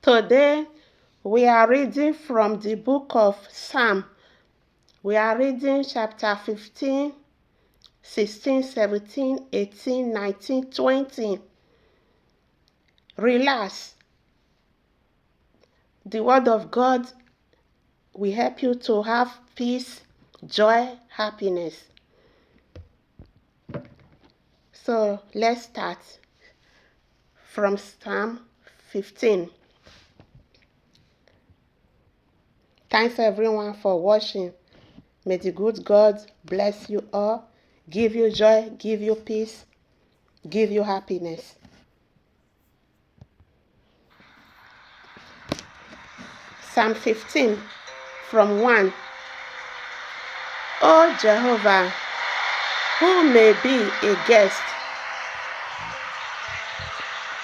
Today, we are reading from the book of Psalm. We are reading chapter 15, 16, 17, 18, 19, 20. Relax. The word of God will help you to have peace, joy, happiness. So let's start from Psalm 15. Thanks everyone for watching. May the good God bless you all, give you joy, give you peace, give you happiness. Psalm 15 from 1. O Jehovah, who may be a guest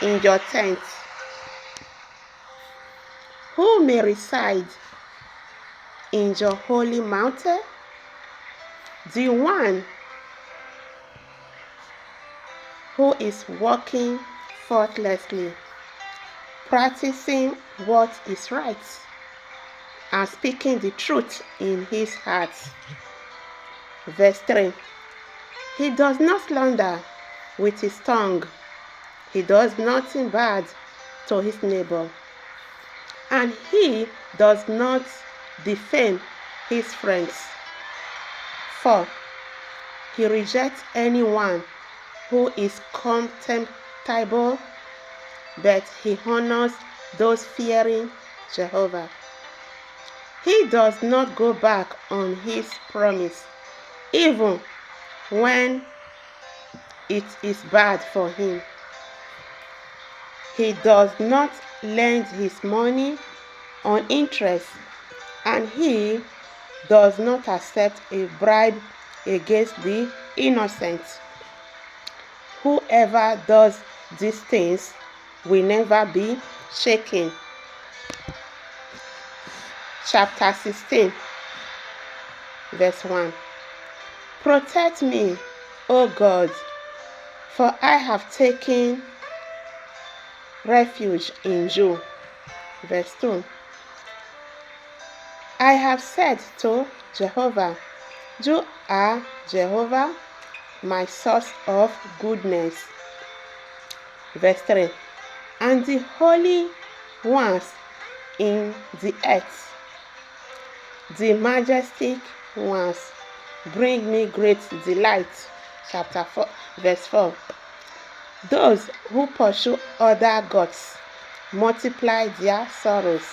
in your tent? Who may reside in your holy mountain? The one who is walking faultlessly, practicing what is right, and speaking the truth in his heart. Verse 3. He does not slander with his tongue. He does nothing bad to his neighbor. And he does not defame his friends. 4. He rejects anyone who is contemptible, but he honors those fearing Jehovah. He does not go back on his promise, even when it is bad for him. He does not lend his money on interest, and he does not accept a bribe against the innocent. Whoever does these things will never be shaken. Chapter 16, verse 1. Protect me, O God, for I have taken refuge in you. Verse 2. I have said to Jehovah, you are Jehovah, my source of goodness. Verse 3. And the holy ones in the earth, the majestic ones, bring me great delight. Chapter 4, verse 4. Those who pursue other gods multiply their sorrows.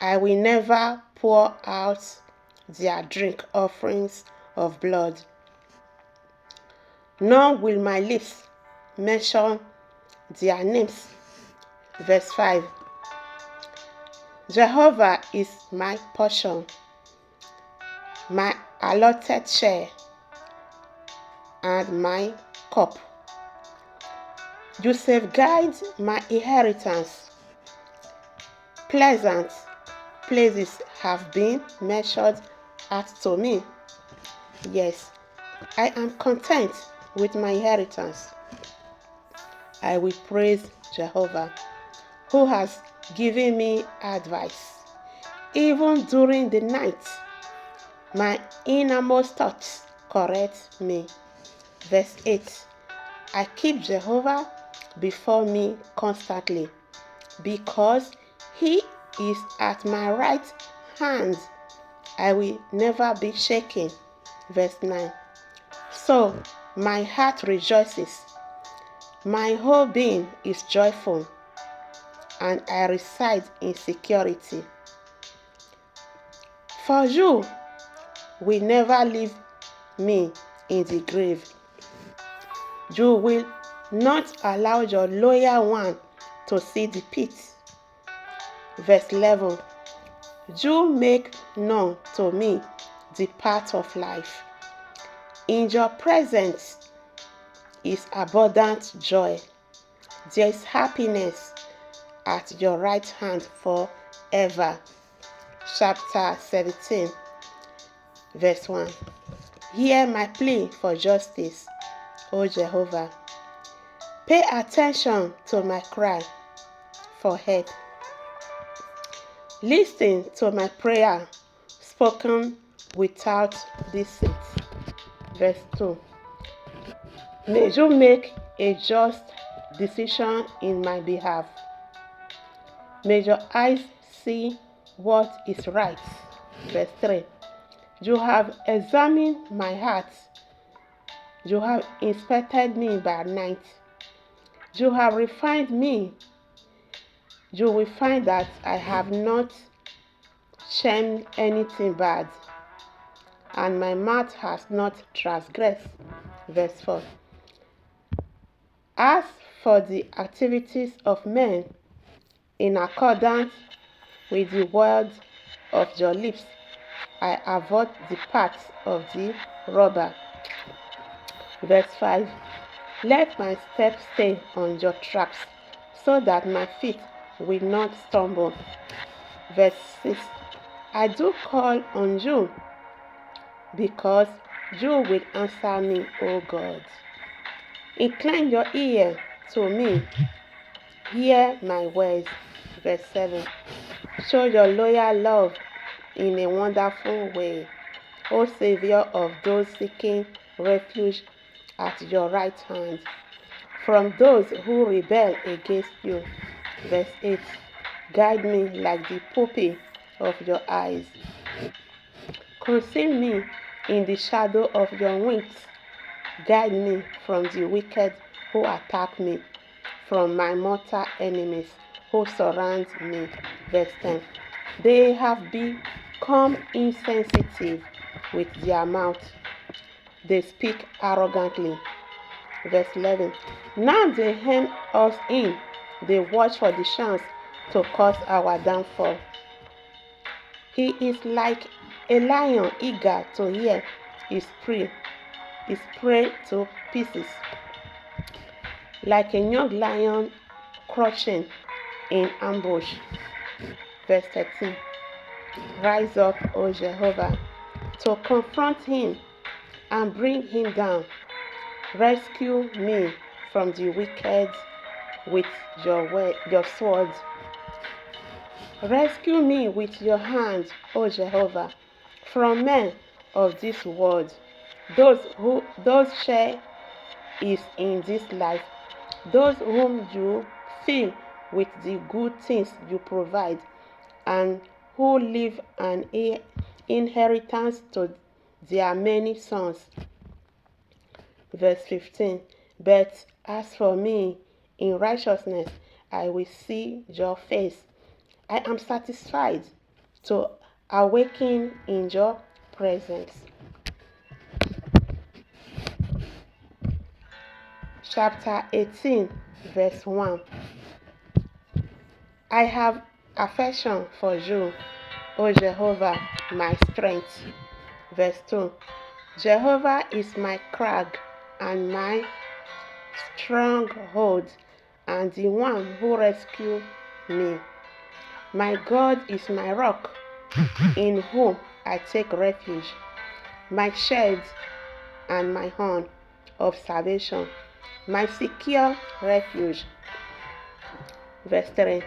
I will never pour out their drink offerings of blood, nor will my lips mention their names. Verse 5. Jehovah is my portion, my allotted share, and my cup. You safeguard my inheritance. Pleasant places have been measured out to me. Yes, I am content with my inheritance. I will praise Jehovah, who has given me advice. Even during the night, my innermost thoughts correct me. Verse 8. I keep Jehovah before me constantly, because he is at my right hand. I will never be shaken. Verse 9. So my heart rejoices, my whole being is joyful, and I reside in security. For you will never leave me in the grave. You will not allow your loyal one to see the pit. Verse 11. You make known to me the path of life. In your presence is abundant joy. There is happiness at your right hand forever. Chapter 17, verse 1. Hear my plea for justice, O Jehovah. Pay attention to my cry for help. Listen to my prayer spoken without deceit. Verse 2. May you make a just decision in my behalf. May your eyes see what is right. Verse 3. You have examined my heart. You have inspected me by night. You have refined me. You will find that I have not shamed anything bad, and my mouth has not transgressed. Verse 4. As for the activities of men, in accordance with the words of your lips, I avoid the paths of the robber. Verse 5. Let my steps stay on your tracks, so that my feet will not stumble. Verse 6. I do call on you, because you will answer me, O God. Incline your ear to me. Hear my words. Verse 7. Show your loyal love in a wonderful way, O Savior of those seeking refuge at your right hand, from those who rebel against you. Verse 8. Guide me like the pupil of your eyes. Conceal me in the shadow of your wings. Guide me from the wicked who attack me, from my mortal enemies who surround me. Verse 10. They have become insensitive with their mouth. They speak arrogantly. Verse 11. Now they hem us in. They watch for the chance to cause our downfall. He is like a lion eager to hear his prey to pieces, like a young lion crouching in ambush. Verse 13. Rise up, O Jehovah, to confront him and bring him down. Rescue me from the wicked with your sword. Rescue me with your hand, O Jehovah, from men of this world, those share is in this life, those whom you fill with the good things you provide, and who leave an inheritance to their many sons. Verse 15. But as for me, in righteousness I will see your face. I am satisfied to awaken in your presence. Chapter 18, verse 1. I have affection for you, O Jehovah, my strength. Verse 2. Jehovah is my crag and my stronghold, and the one who rescued me. My God is my rock, in whom I take refuge, my shield and my horn of salvation, my secure refuge. Verse 3.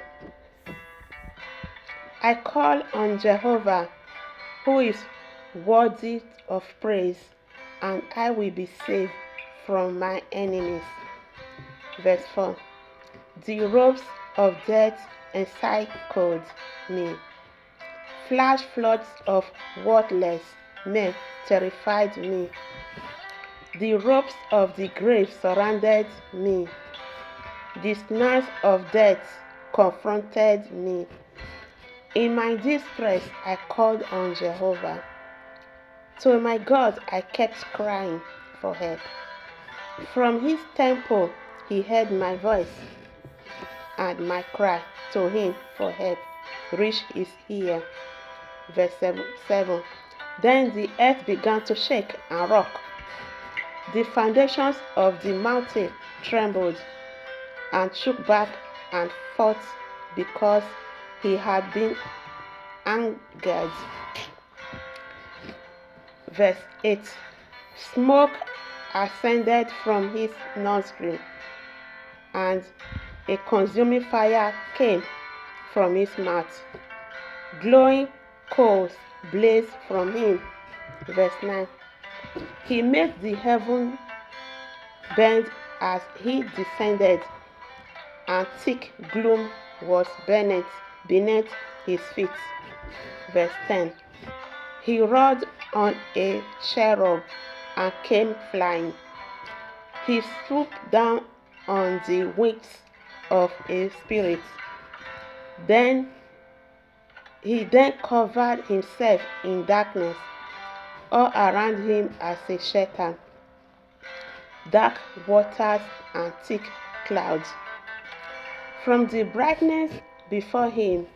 I call on Jehovah, who is worthy of praise, and I will be saved from my enemies. Verse 4. The ropes of death encircled me. Flash floods of worthless men terrified me. The ropes of the grave surrounded me. The snares of death confronted me. In my distress, I called on Jehovah. To my God, I kept crying for help. From his temple, he heard my voice, and my cry to him for help reached his ear. Verse 7. Then the earth began to shake and rock. The foundations of the mountain trembled and shook back and forth because he had been angered. Verse 8. Smoke ascended from his nostril, and a consuming fire came from his mouth. Glowing coals blazed from him. Verse 9. He made the heaven bend as he descended, and thick gloom was beneath his feet. Verse 10. He rode on a cherub and came flying. He swooped down on the wings of a spirit. He then covered himself in darkness. All around him as a shelter, dark waters and thick clouds. From the brightness before him,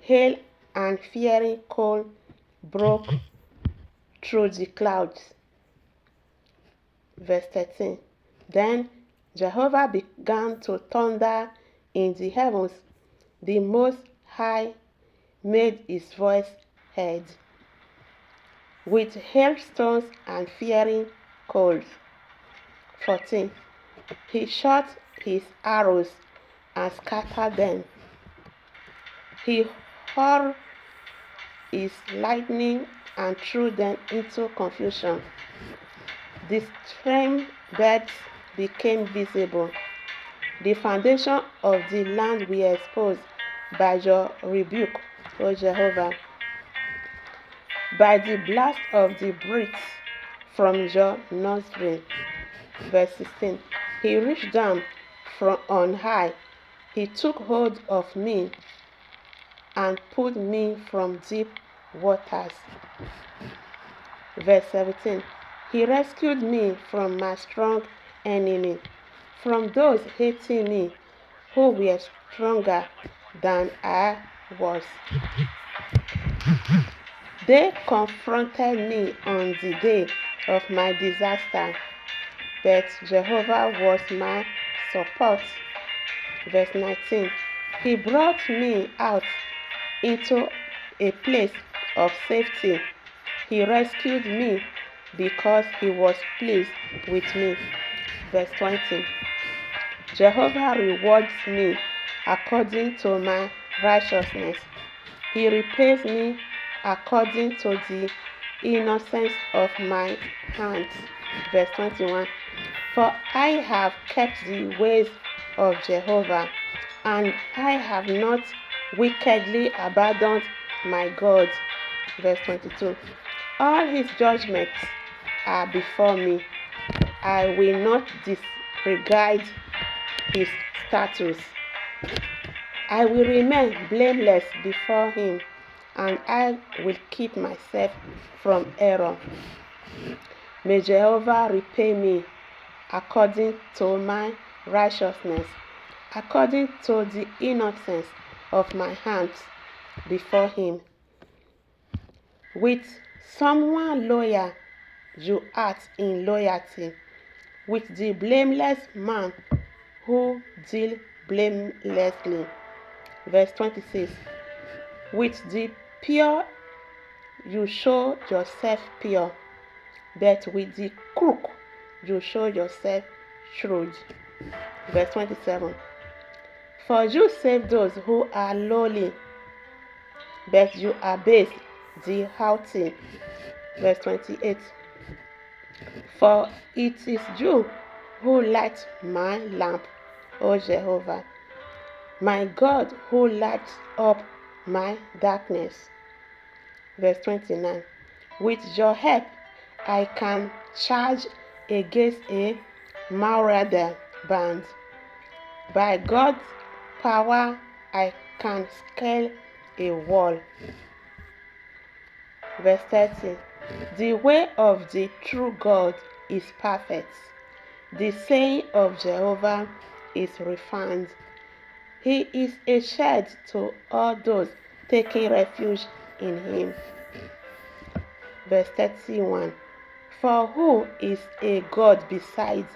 hail and fiery coal broke through the clouds. Verse 13. Then Jehovah began to thunder in the heavens. The Most High made his voice heard with hailstones and fiery coals. 14. He shot his arrows and scattered them. He hurled his lightning and threw them into confusion. The stream beds became visible. The foundation of the land were exposed by your rebuke, O Jehovah, by the blast of the breath from your nostril. Verse 16. He reached down from on high. He took hold of me and pulled me from deep waters. Verse 17. He rescued me from my strong enemy, from those hating me, who were stronger than I was. They confronted me on the day of my disaster, but Jehovah was my support. Verse 19. He brought me out into a place of safety. He rescued me because he was pleased with me. Verse 20. Jehovah rewards me according to my righteousness. He repays me according to the innocence of my hands. Verse 21. For I have kept the ways of Jehovah, and I have not wickedly abandoned my God. Verse 22. All his judgments are before me. I will not disregard his statutes. I will remain blameless before him, and I will keep myself from error. May Jehovah repay me according to my righteousness, according to the innocence of my hands before him. With someone loyal, you act in loyalty. With the blameless man who deals blamelessly. Verse 26. With the pure, you show yourself pure, but with the crook, you show yourself shrewd. Verse 27. For you save those who are lowly, but you abase the haughty. Verse 28. For it is you who light my lamp, O Jehovah, my God, who lights up my darkness. Verse 29. With your help, I can charge against a marauder band. By God's power, I can scale a wall. Verse 30. The way of the true God is perfect. The saying of Jehovah is refined. He is a shade to all those taking refuge in him. Verse 31. For who is a God besides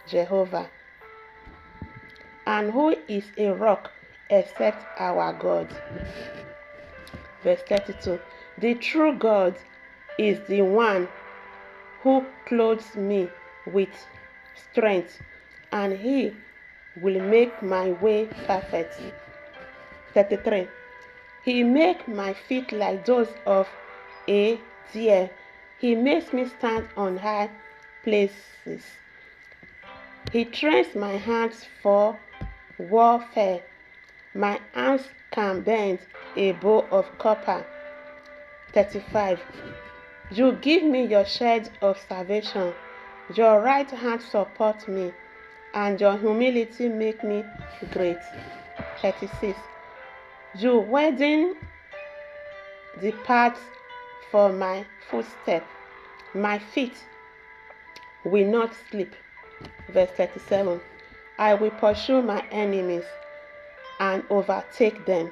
Jehovah? And who is a rock except our God? Verse 32. The true God is the one who clothes me with strength, and he will make my way perfect. 33. He makes my feet like those of a deer. He makes me stand on high places. He trains my hands for warfare. My arms can bend a bow of copper. 35. You give me your shield of salvation. Your right hand supports me, and your humility make me great. 36. You widen the path for my footstep. My feet will not slip. Verse 37. I will pursue my enemies and overtake them.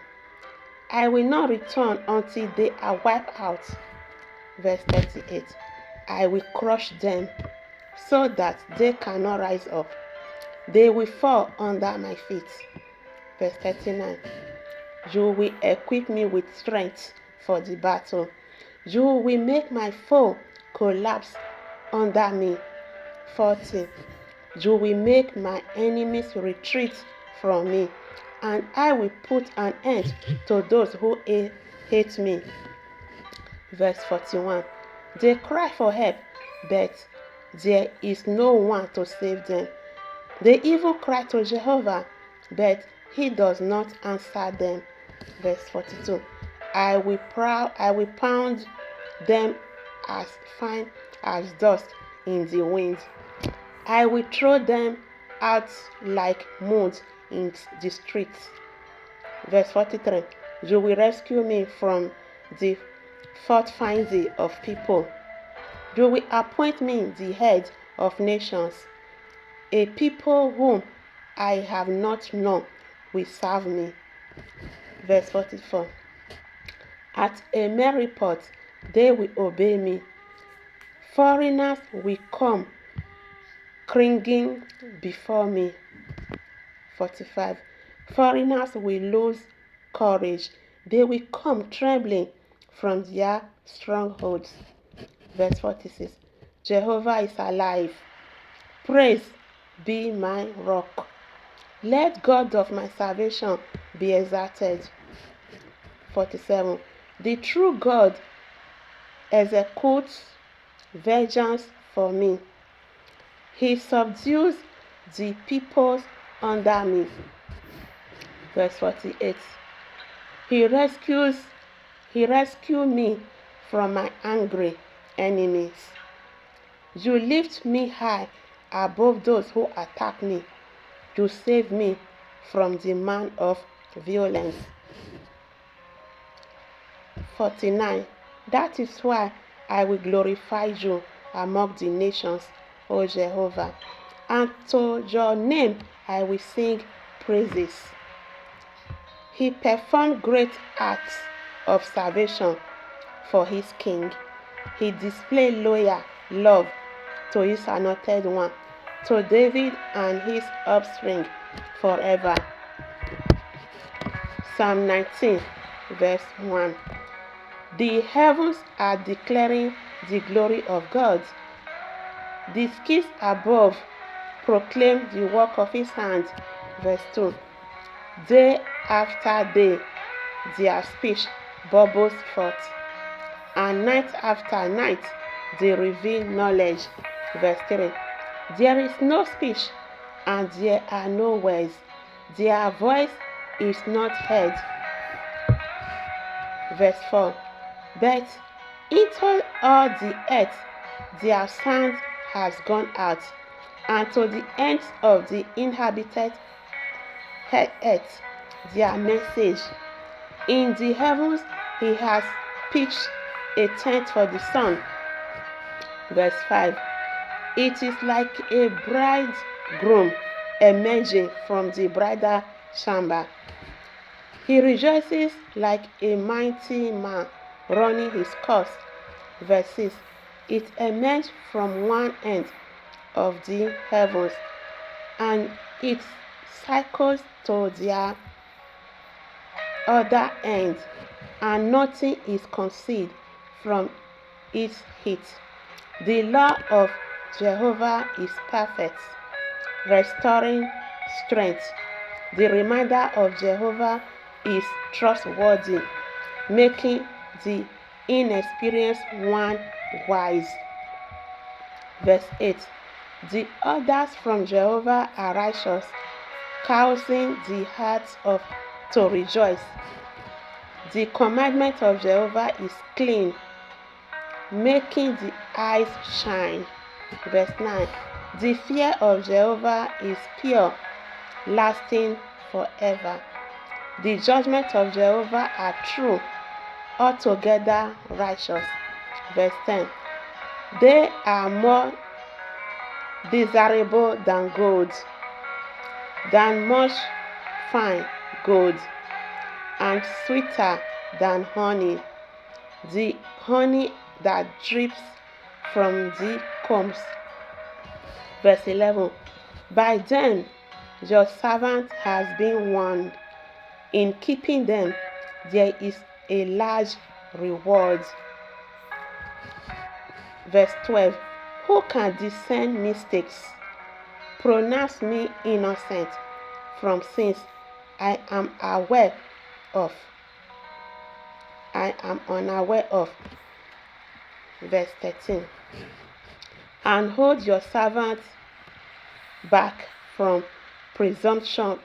I will not return until they are wiped out. Verse 38. I will crush them so that they cannot rise up. They will fall under my feet. Verse 39. You will equip me with strength for the battle. You will make my foe collapse under me. 40. You will make my enemies retreat from me, and I will put an end to those who hate me. Verse 41. They cry for help, but there is no one to save them. They even cry to Jehovah, but he does not answer them. Verse 42. I will pound them as fine as dust in the wind. I will throw them out like mud in the streets. Verse 43. You will rescue me from the fault-finding of people. You will appoint me the head of nations. A people whom I have not known will serve me. Verse 44. At a merry report they will obey me. Foreigners will come cringing before me. 45. Foreigners will lose courage. They will come trembling from their strongholds. Verse 46. Jehovah is alive. Praise be my rock. Let God of my salvation be exalted. 47. The true God executes vengeance for me. He subdues the peoples under me. Verse 48. He rescued me from my angry enemies. You lift me high above those who attack me. You save me from the man of violence. 49. That is why I will glorify you among the nations, O Jehovah, and to your name I will sing praises. He performed great acts of salvation for his king. He displayed loyal love to his anointed one, to David and his offspring forever. Psalm 19, verse 1. The heavens are declaring the glory of God. The skies above proclaim the work of his hands. Verse 2. Day after day, their speech bubbles forth, and night after night, they reveal knowledge. Verse 3. There is no speech, and there are no words. Their voice is not heard. Verse 4. But into all the earth their sound has gone out, and to the ends of the inhabited earth their message. In the heavens he has pitched a tent for the sun. Verse 5. It is like a bridegroom emerging from the bridal chamber. He rejoices like a mighty man running his course. Verse 6. It emerged from one end of the heavens, and it cycles to their other end, and nothing is concealed from its heat. The law of Jehovah is perfect, restoring strength. The reminder of Jehovah is trustworthy, making the inexperienced one wise. Verse 8. The orders from Jehovah are righteous, causing the hearts to rejoice. The commandment of Jehovah is clean, making the eyes shine. Verse 9. The fear of Jehovah is pure, lasting forever. The judgments of Jehovah are true, altogether righteous. Verse 10. They are more desirable than gold, than much fine gold, and sweeter than honey, the honey that drips from the combs. Verse 11. By them your servant has been warned. In keeping them there is a large reward. Verse 12. Who can discern mistakes? Pronounce me innocent from sins I am unaware of. Verse 13. And hold your servant back from presumptuous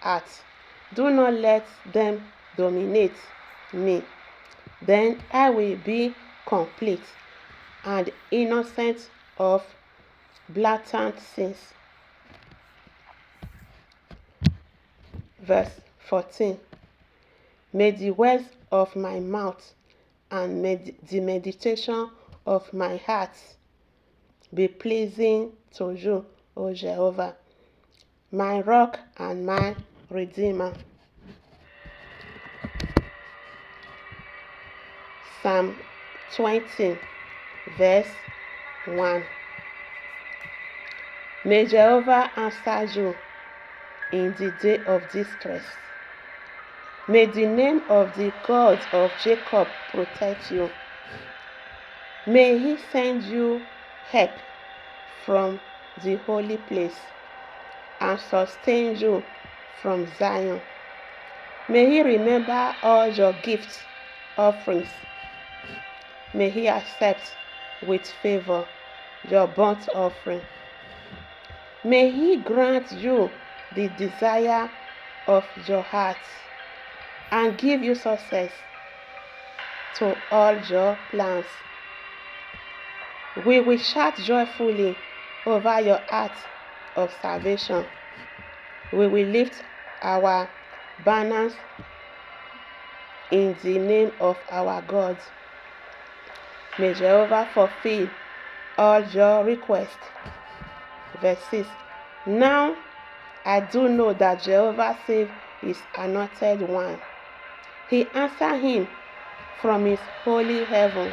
acts. Do not let them dominate me. Then I will be complete and innocent of blatant sins. Verse 14. May the words of my mouth and may the meditation of my heart be pleasing to you, O Jehovah, my rock and my redeemer. Psalm 20, verse 1. May Jehovah answer you in the day of distress. May the name of the God of Jacob protect you. May he send you help from the holy place and sustain you from Zion. May he remember all your gifts, offerings. May he accept with favor your burnt offering. May he grant you the desire of your heart and give you success to all your plans. We will shout joyfully over your acts of salvation. We will lift our banners in the name of our God. May Jehovah fulfill all your requests. Verse 6. Now I do know that Jehovah saved his anointed one. He answered him from his holy heaven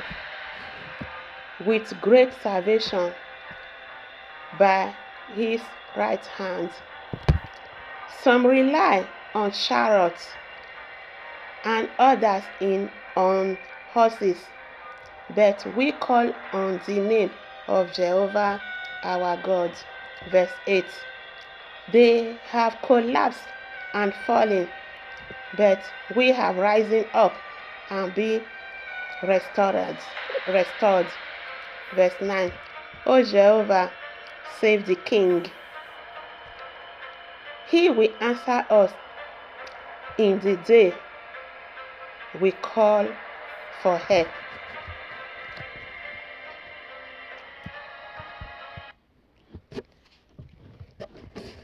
with great salvation by his right hand. Some rely on chariots and others on horses, but we call on the name of Jehovah our God. Verse 8. They have collapsed and fallen, but we have risen up and be restored. Verse 9. O Jehovah, save the king. He will answer us in the day we call for help.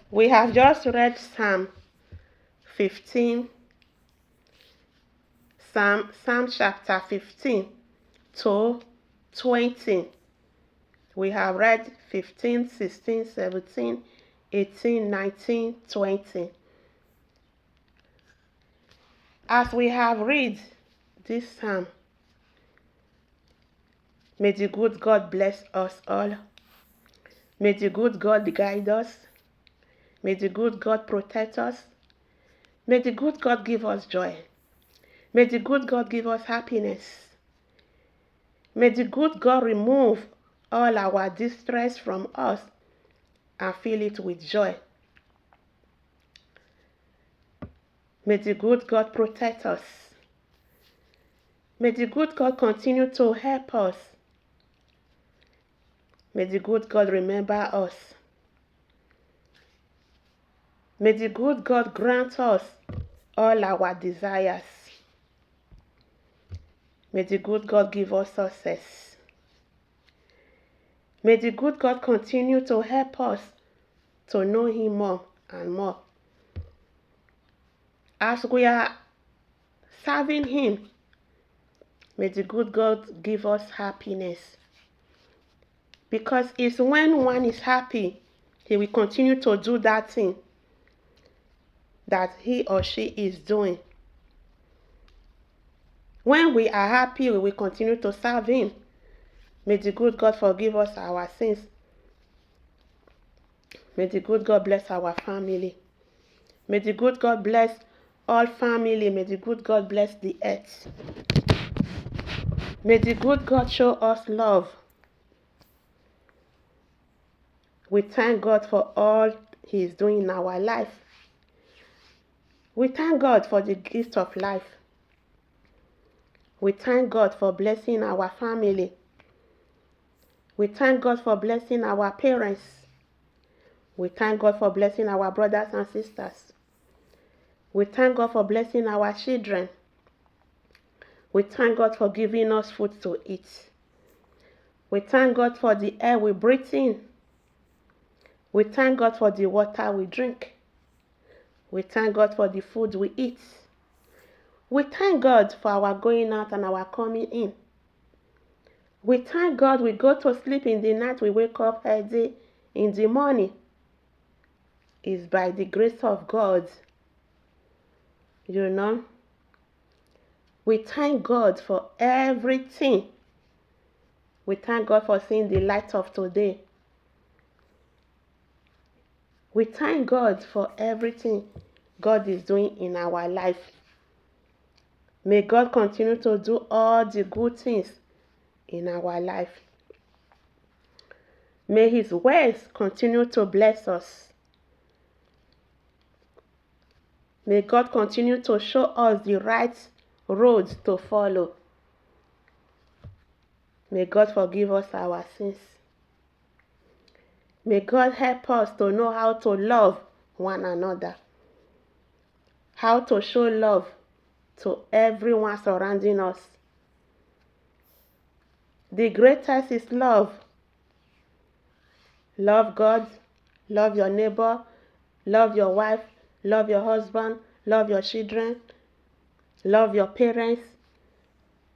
We have just read Psalm chapter 15 to 20. We have read 15, 16, 17, 18, 19, 20. As we have read this psalm, may the good God bless us all. May the good God guide us. May the good God protect us. May the good God give us joy. May the good God give us happiness. May the good God remove all our distress from us and fill it with joy. May the good God protect us. May the good God continue to help us. May the good God remember us. May the good God grant us all our desires. May the good God give us success. May the good God continue to help us to know Him more and more. As we are serving Him, may the good God give us happiness. Because it's when one is happy, he will continue to do that thing that he or she is doing. When we are happy, we will continue to serve Him. May the good God forgive us our sins. May the good God bless our family. May the good God bless all family. May the good God bless the earth. May the good God show us love. We thank God for all He is doing in our life. We thank God for the gift of life. We thank God for blessing our family. We thank God for blessing our parents. We thank God for blessing our brothers and sisters. We thank God for blessing our children. We thank God for giving us food to eat. We thank God for the air we breathe in. We thank God for the water we drink. We thank God for the food we eat. We thank God for our going out and our coming in. We thank God we go to sleep in the night, we wake up healthy in the morning. It's by the grace of God. You know, we thank God for everything. We thank God for seeing the light of today. We thank God for everything God is doing in our life. May God continue to do all the good things in our life. May His words continue to bless us. May God continue to show us the right road to follow. May God forgive us our sins. May God help us to know how to love one another. How to show love to everyone surrounding us. The greatest is love. Love God, love your neighbor, love your wife, love your husband, love your children, love your parents.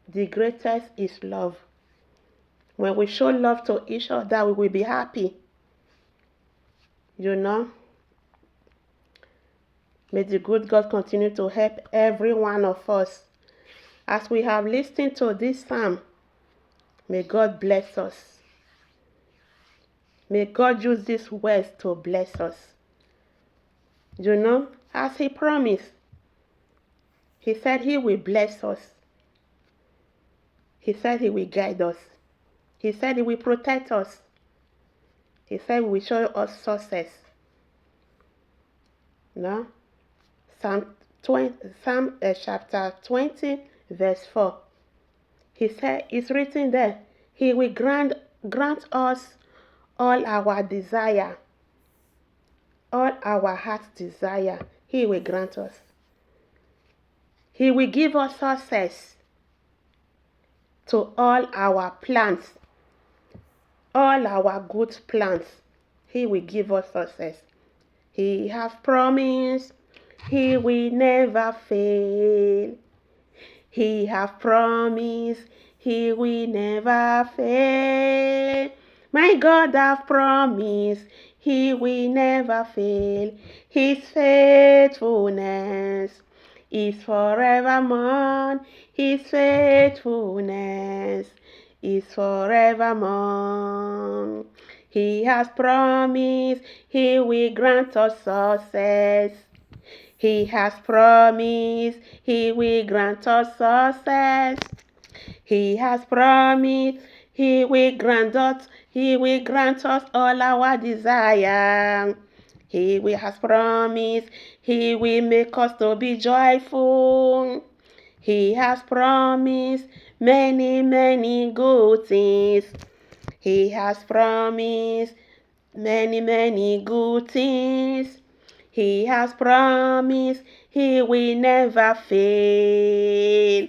The greatest is love. When we show love to each other, we will be happy. You know, may the good God continue to help every one of us. As we have listened to this psalm, may God bless us. May God use these words to bless us. You know, as He promised, He said He will bless us. He said He will guide us. He said He will protect us. He said He will show us success. No? Psalm chapter 20, verse 4. He said, it's written there, He will grant us all our desire. All our heart's desire, He will grant us. He will give us success to all our plans. All our good plans, He will give us success. He has promised He will never fail. He has promised He will never fail. My God has promised He will never fail. His faithfulness is forevermore. His faithfulness is forevermore. He has promised He will grant us success. He has promised He will grant us success. He has promised He will grant us all our desire. He will has promised, He will make us to be joyful. He has promised many, many good things. He has promised many, many good things. He has promised He will never fail.